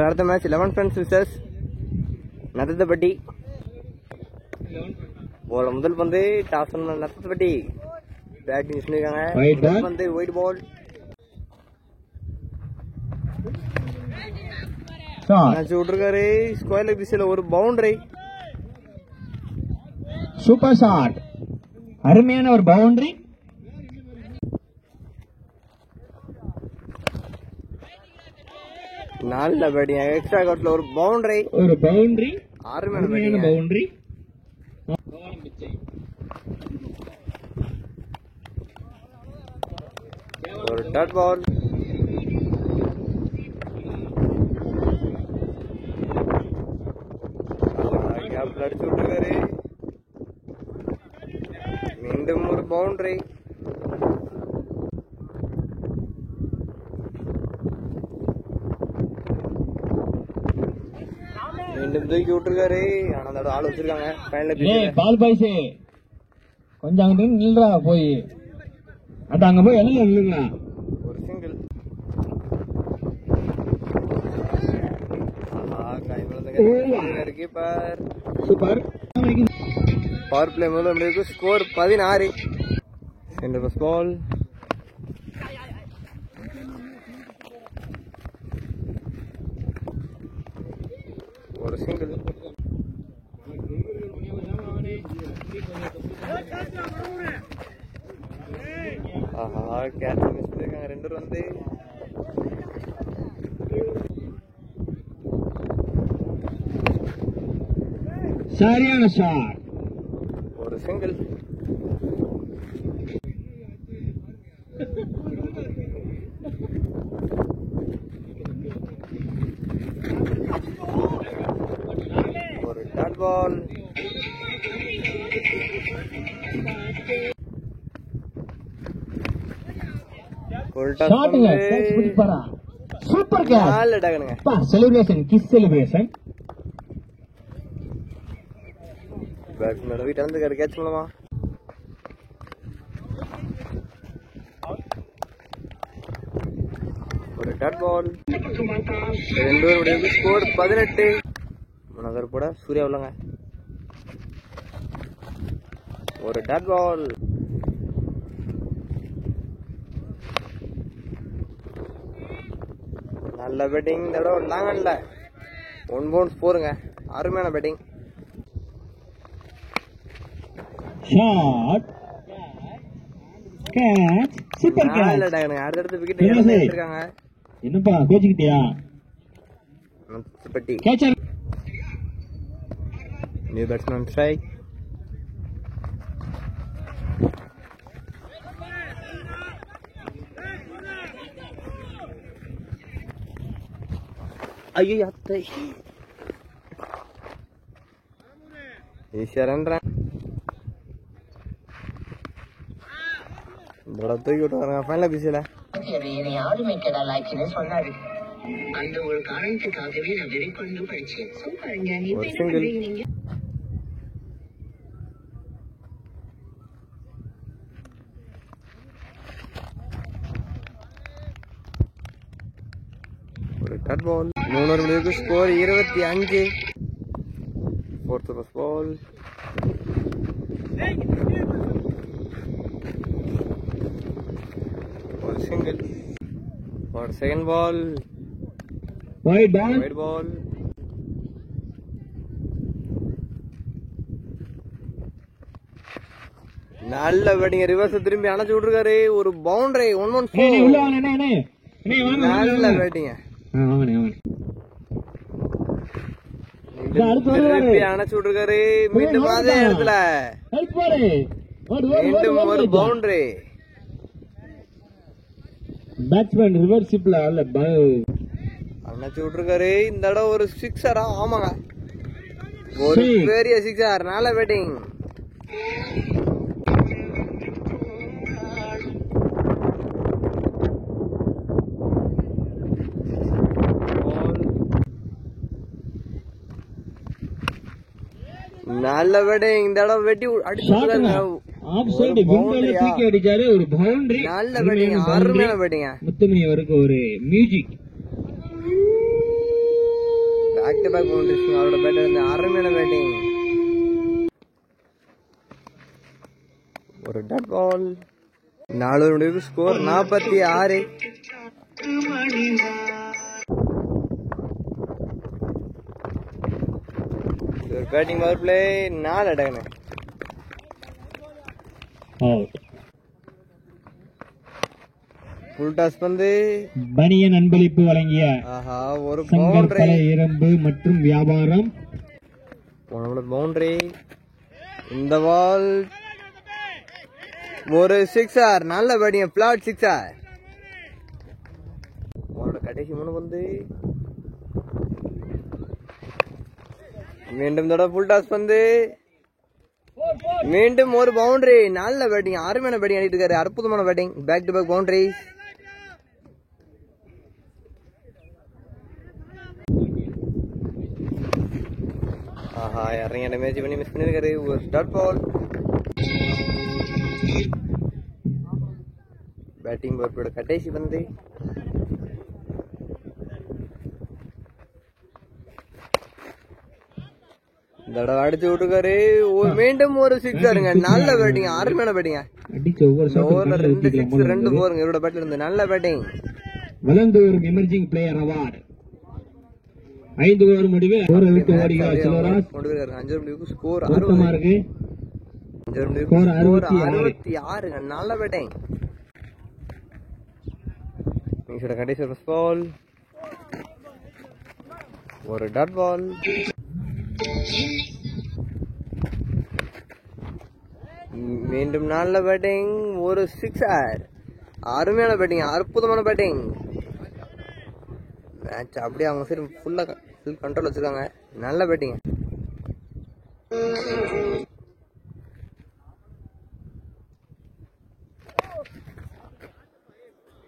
அடுத்த match 11 friends versus Nathapatti. போல முதல் பந்து டாஸ் பண்ண நத்தப்பட்டி பேட்டிங் பண்ணிருக்காங்க. பந்து ஒயிட் பால் விட்டுருக்காரு. ஸ்கொயர் லெக் திசையில ஒரு பவுண்டரி. சூப்பர் ஷாட், அருமையான ஒரு பவுண்டரி. நல்ல பேட்டிங். எக்ஸ்ட்ரா கட்ல ஒரு பவுண்டரி. அருமையான பவுண்டரி. ஒரு டாட் பால். கேப்ல அடிச்சு விட்டுருக்காரு. மீண்டும் ஒரு பவுண்டரி. மீண்டும் தூக்கி விட்டுருக்காரு. ஆனா அதோட ஆள் வச்சிருக்காங்க. பால் பாய்ஸ் கொஞ்சம் அங்கிட்டு நில்றா போய். அது அங்க போய் எல்லாம் நில்லுங்களா. ஒரு single. Keeper super. Power play மூலம் ஸ்கோர் 16. Centre first ball. ஒரு சிங்கிள். ஆஹா, கேட்ச் மிஸ் பண்ணிருக்காங்க. 2 வந்து சரியான ஷாட். ஒரு சிங்கிள். ஒரு dot ball. Super celebration, kiss celebration. Batsman வீட்டு வந்து கேட்ச் மூலமா ஒரு டாட் பால். 2 ஓவருடைய ஸ்கோர் 18. முன்னதர் கூட சூர்யா உள்ளங்க. ஒரு டாட் பால். நல்ல பேட்டிங். இந்த தடவை லாங்கன்ல 1 பவுன்ஸ் போருங்க. அருமையான batting. Shot, catch, super catch. அடுத்த விக்கெட் எடுத்திருக்காங்க. என்னப்பா கோச்சிக்கிட்டியா? நத்தப்பட்டி. கேட்சர். New batsman strike. ஐயோ அத்தை ஈஸ்வரன் தூக்கி விட்டு ஃபைனல் பிசில யாருமே கெடலாக்கின்னு சொன்னாரு. அந்த ஒரு காரணத்துக்காகவே நான் வெளிக்கொண்டு படிச்சேன். ஒரு சிங்கிள். ஒரு டாட் பால். 3 ஓவருக்கு ஸ்கோர் 25. Fourth first ball. ஒரு சிங்கிள். ஒரு செகண்ட் பால். வைட் பால். நல்ல பேட்டிங். ரிவர்ஸ் திரும்பி அணைச்சு விட்டுருக்காரு. ஒரு பவுண்டரி. 114. நல்ல பேட்டிங். அணைச்சு விட்டுருக்காரு. மீண்டும் அதே இடத்துல மீண்டும் ஒரு பவுண்டரி. பேட்ஸ்மேன் ரிவர்சிப்ல அணைச்சு விட்டுருக்காரு. இந்த தடவை ஒரு சிக்ஸரா? ஆமாங்க, ஒரு பெரிய சிக்ஸர். நல்ல பேட்டிங். நல்ல பேட்டிங். இந்த தடவை வெட்டி அடிச்சாரு. ஆஃப் சைடு விண்டோல தூக்கி அடிச்சாரு. ஒரு பவுண்டரி. நல்ல பேட்டிங். அருமையான பேட்டிங். முத்துமணி அவருக்கு ஒரு music. Back to back boundaries. அவரோட பேட்டர் வந்து அருமையான பேட்டிங். ஒரு டாட் பால். 4 முடிவுக்கு ஸ்கோர் 46. ஒரு பேட்டிங் பவர் பிளே 4 அடக்குன. ஃபுல் டாஸ் பந்து. பனியன் அன்பளிப்பு வழங்கிய ஆஹா ஒரு சங்கர் பவுண்டரி. இரும்பு மற்றும் வியாபாரம். பவுண்டரி. இந்த பால் ஒரு சிக்ஸர். நல்ல பேட்டிங். Plot sixer. அவரோட கடைசி 3 பந்து. மீண்டும் தடவை ஃபுல் டாஸ் பந்து. மீண்டும் ஒரு பவுண்டரி. நல்ல பேட்டிங். அருமையான பேட்டிங் ஆடிட்டு இருக்காரு. அற்புதமான batting. Back to back boundaries. ஆஹா இறங்கிய மேட்ச் பண்ணி மிஸ் பண்ணிருக்காரு. ஒரு டாட் பால். பேட்டிங் பவர்போட கடைசி பந்து. தடவை அடிச்சு விட்டுருக்காரு. மீண்டும் ஒரு சிக்ஸருங்க. நல்ல பேட்டிங். அருமையான பேட்டிங்க. ஓவர்ல 2 6 2 4 இவரோட பேட்ல இருந்து நல்ல பேட்டிங். வளர்ந்து வரும் எமர்ஜிங் பிளேயர் அவார்டு. 5 ஓவர் முடிவு. ஒரு விட்டு ஓடுகிறார் செல்வராஜ். 5 முடிவுக்கு ஸ்கோர் 60 இருக்கு. 5 முடிவுக்கு ஸ்கோர் 66. நல்ல பேட்டிங். இங்கோட கடைசி ஃபர்ஸ்ட் பால். ஒரு டாட் பால். மீண்டும் நல்ல பேட்டிங். ஒரு சிக்ஸர். அருமையான பேட்டிங். அற்புதமான பேட்டிங். மேட்ச் அப்படியே அவங்க சரி ஃபுல் கண்ட்ரோல் வச்சிருக்காங்க. நல்ல பேட்டிங்.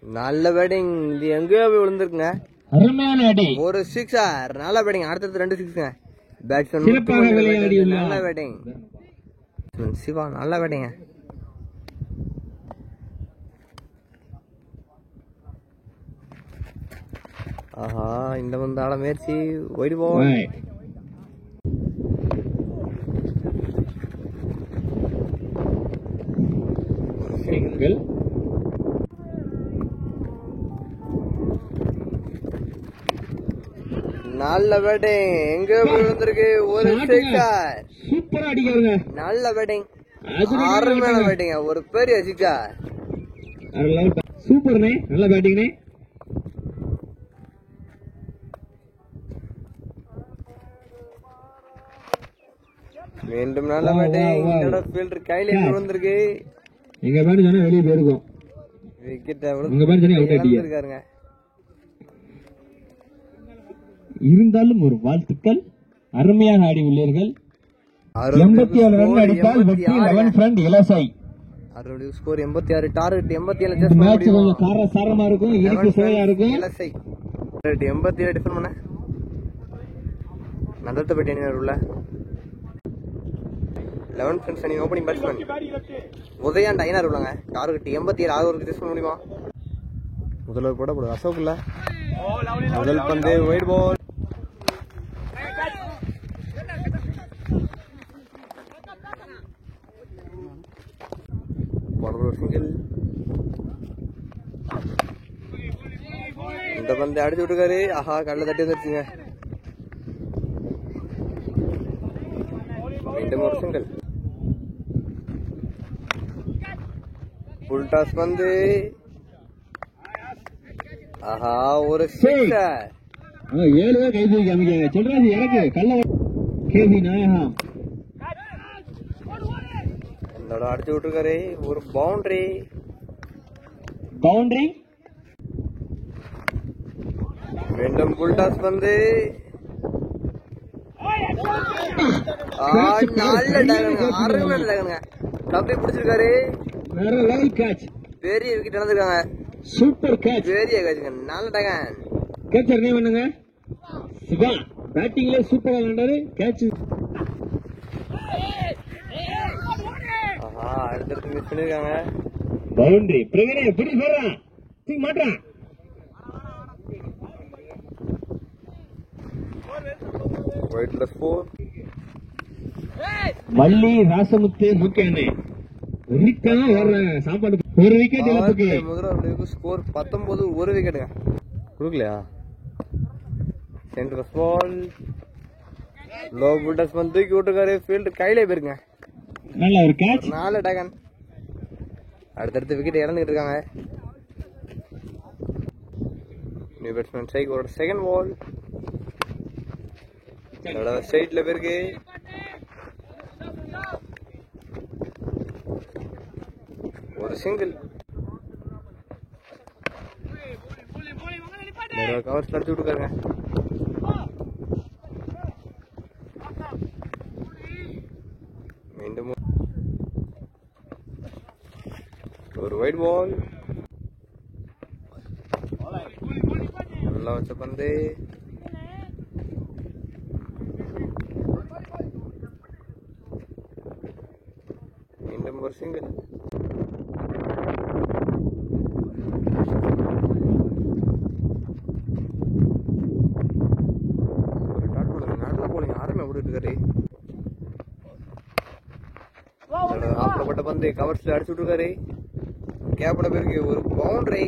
நல்ல பேட்டிங். இது எங்கேயோ போய் விழுந்திருக்குங்க. அருமையான அடி. ஒரு சிக்ஸர். நல்ல பேட்டிங். அடுத்தது 2 6ங்க. பேட்ஸ்மேன் சிறப்பாக விளையாடியுள்ளார். நல்ல பேட்டிங். சிவா நல்ல பேட்டிங்க. ஆஹா இந்த வந்து ஆட முயற்சி. White ball. சிங்கிள். நல்ல பேட்டிங். எங்க விழுந்திருக்கு. ஒரு சிக்ஸர். சூப்பரா அடிக்காருங்க. நல்ல பேட்டிங். அருமையான பேட்டிங். ஒரு பெரிய சிக்ஸர். சூப்பர்னே. நல்ல பேட்டிங்னே. மீண்டும் நல்ல பேட்டிங். இதோட ஃபீல்டர் கையில விழுந்திருக்கு. எங்க பேட் சொன்னா வெளியே போயிருக்கும். விக்கெட் உங்க பேட் சொன்னா அவுட் ஆயிட்டீங்க. இருக்காருங்க. இருந்தாலும் ஒரு வாழ்த்துக்கள். அருமையாக ஆடி உள்ளீர்கள். 87 ரன் அடித்தால் வெற்றி. 11 ஃப்ரண்ட் இலசை. அவருடைய ஸ்கோர் 86. டார்கெட் 87. இந்த மேட்ச் கொஞ்சம் காரசாரமா இருக்கும். இருக்கு சுவையா இருக்கும். இலசை 87 டிஃபன் பண்ண நந்தத்த பேட்டி உள்ள 11 ஃப்ரெண்ட்ஸ் அணி ஓப்பனிங் பேட்ஸ்மேன் உதயாண்ட் ஐனார் உள்ளங்க. டார்கெட் 87. ஆறு டிஃபன் முடியுமா? முதல்வர் போட அசோக் இல்ல. முதல் பந்து ஒயிட் பால். சிங்கிள். இந்த பந்து அடிச்சு விட்டுருக்காரு. ஆஹா கல்ல தட்டி வந்துருச்சுங்க. மீண்டும் ஒரு சிங்கிள். ஃபுல் டாஸ் பந்து. ஆஹா ஒரு சிக்ஸர். 7 பேர் கை தூக்கி அமைக்காங்க. சொல்றாரு எனக்கு கல்ல கேபி நாயகம். இந்த அடிச்சு விட்டுருக்காரு. ஒரு பவுண்டரி. மீண்டும் ஃபுல் டாஸ் பந்து. நல்ல டேகனுங்க. அருமையான டேகனுங்க. தப்பி பிடிச்சிருக்காரு. வேற லெவல் கேட்ச். பெரிய விக்கெட் நடந்திருக்காங்க. Super catch. பெரிய கேட்சுங்க. நல்ல டேகன். கேட்சர் நேம் என்னங்க? சிவா. பேட்டிங்ல சூப்பரா விளையாண்டாரு. கேட்ச். ஆஹா அடுத்தடுத்து மிஸ் பண்ணிருக்காங்க. பவுண்டரி. பிரவீனே எப்படி சொல்றான்? தூக்கி மாட்டான். ஒயிட் பிளஸ் 4 வள்ளி ராசமுத்து முக்கியண்ணே சாப்பாடு ஒரு விக்கெட் இழப்புக்கு. முதல் ஸ்கோர் 19 ஒரு விக்கெட்டுங்க. கொடுக்கலையா? சென்டர் பால் லோ புல்டஸ் வந்து தூக்கி விட்டுருக்காரு. ஃபீல்டு கையிலே போயிருங்க. நல்ல ஒரு கேட்ச். 4 டேகன். அடுத்தடுத்து விக்கெட் இழந்துகிட்டு இருக்காங்க. New batsman strike. ஒரு செகண்ட் பால் ஸ்ட்ரைட்ல போயிருக்கு. ஒரு சிங்கிள். கவர்ஸ் அடிச்சு விட்டுருக்காருங்க. மீண்டும் ஒரு ஒயிட் பால். நல்லா வச்ச பந்து. மீண்டும் ஒரு சிங்கிள். ஆப்பப்பட்ட பந்து கவர்ஸ்ல அடிச்சு விட்டுருக்காரு. கேப்ல பேருக்கு ஒரு பவுண்டரி.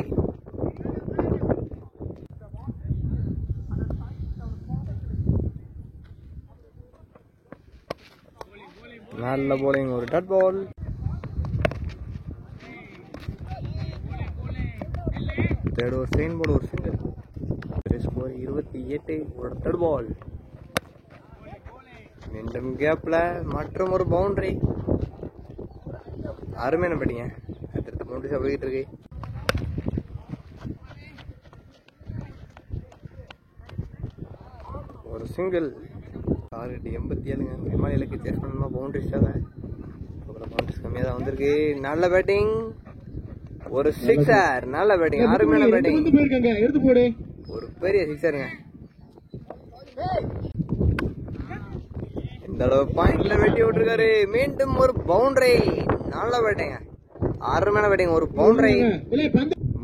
நல்ல போலிங். ஒரு டாட் பால். தேர்ட் ஒரு செகண்ட் பால். ஒரு சிங்கிள். ஸ்கோர் 28. ஒரு தேர்ட் பால். மீண்டும் கேப்ல மற்றும் ஒரு பவுண்டரி. அருமையான பேட்டிங்க. அடுத்த பவுண்டரி போயிட்டு இருக்கு. ஒரு சிங்கிள். டார்கெட் 87ங்க. விமான இலக்கு சேஸ் பண்ணணுமா பவுண்டரிஸாக? அப்புறம் பவுண்டரிஸ் கம்மியாக தான் வந்திருக்கு. நல்ல பேட்டிங். ஒரு சிக்ஸர். நல்ல பேட்டிங். அருமையான பேட்டிங். ஒரு பெரிய சிக்ஸருங்க. இந்த அளவு பாயிண்ட்ல வெட்டி விட்டுருக்காரு. மீண்டும் ஒரு பவுண்டரி. நல்ல பேட்டிங்க. அருமையான பேட்டிங். ஒரு பவுண்டரி.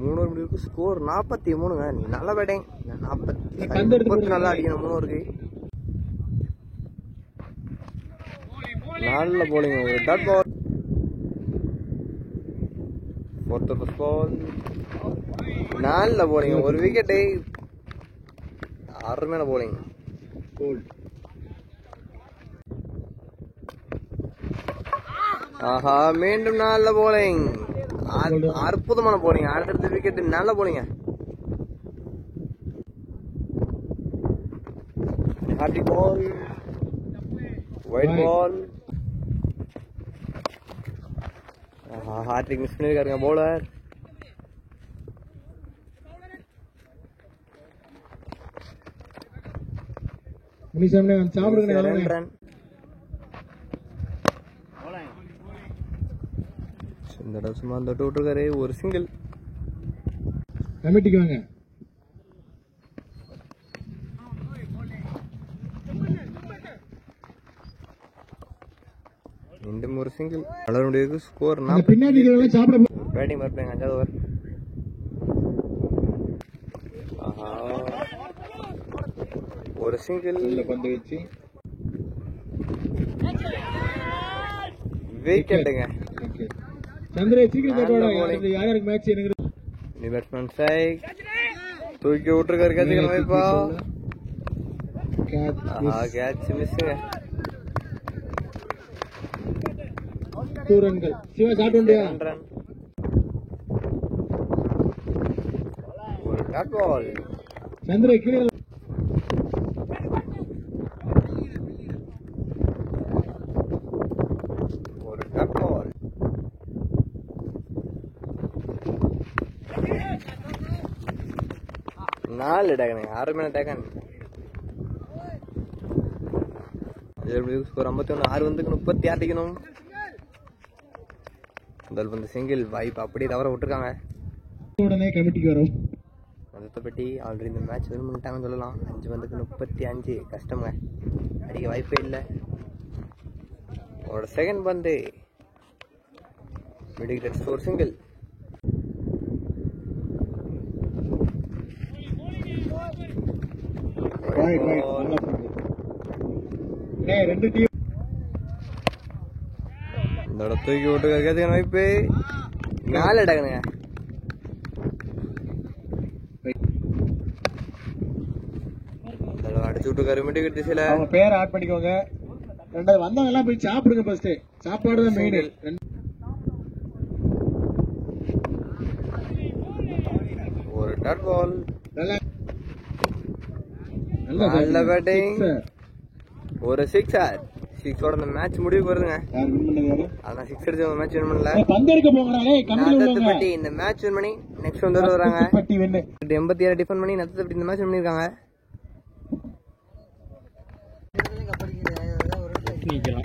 3 முடிவுக்கு ஸ்கோர் 43ங்க. நல்ல பேட்டிங். 40 நல்லா அடிக்கணும். 3 இருக்கு. நல்ல போலிங். ஒரு டாட் பால். ஃபோர்த் பால். நல்ல போலிங். ஒரு விக்கெட்டு. அருமையான போலிங். ஆஹா, மீண்டும் நல்ல போலிங். அற்புதமான போலிங். அடுத்தடுத்த விக்கெட். நல்ல போலிங்க. ஹார்டி ball. Wide ball. Hat trick miss பண்ணிருக்காருங்க பவுலர். ரன். இந்த தடவை சும்மா அந்த விட்டுருக்காரு. ஒரு சிங்கிள். கமிட்டிக்கு வாங்க. மீண்டும் ஒரு சிங்கிள். வளருடைய ஸ்கோர் பின்னாடி பேட்டிங் பார்ப்பேங்க. 5வது ஓவர். ஒரு சிங்கிள். பந்து வச்சு விக்கெட்டுங்க. சந்திர சீக்கிரம் யாருக்கு மேட்ச் எனக்கு நியூ பேட்ஸ்மேன் ஸ்ட்ரைக். தூக்கி விட்டுருக்காரு. கேட்ச் வைப்பா. கேட்ச் மிஸ்ஸுங்க. 2 ரன்கள். சிவா ஷாட் உண்டு. ரன். ஒரு டாட் பால். சந்திர கீழே. ஒரு டாட் பால். நாலு டேகன். அருமையான டேகன். ஸ்கோர் 51. 6 வந்து 30 அடிக்கணும். முதல் வந்து சிங்கிள். வாய்ப்பு அப்படியே தவற விட்டுருக்காங்க. உடனே கமிட்டிக்கு வரும். மொத்தப்பட்டி ஆல்ரெடி இந்த மேட்ச் வின் பண்ணிட்டாங்கன்னு சொல்லலாம். 5 வந்துக்கு 35. கஷ்டங்க. அடிக்க வாய்ப்பே இல்லை. ஒரு செகண்ட் பந்து. Middle score single. 2 டீம் இந்த தூக்கி விட்டு கேட்க வாய்ப்பு 4 அடக்குங்க. அடிச்சு விட்டு கருமிட்டி திசையில அவங்க பேர் ஆட் பண்ணிக்கோங்க. ரெண்டாவது வந்தவங்க எல்லாம் போய் சாப்பிடுங்க. ஃபர்ஸ்ட் சாப்பாடு தான் மெயின். ஒரு டாட் பால். நல்ல பேட்டிங். ஒரு 6 6ஓட இந்த மேட்ச் முடிவுக்கு வருதுங்க. அதான் 6 அடிச்சு அந்த மேட்ச் வின் பண்ணல. பந்தேர்க்க போங்கறானே கமிட்டில உள்ளவங்க. நத்தப்பட்டி இந்த மேட்ச் வின் பண்ணி நெக்ஸ்ட் வந்து வராங்க. 87 டிஃபன் பண்ணி நத்தப்பட்டி இந்த மேட்ச் வின் பண்ணிருக்காங்க. நீக்கலாம்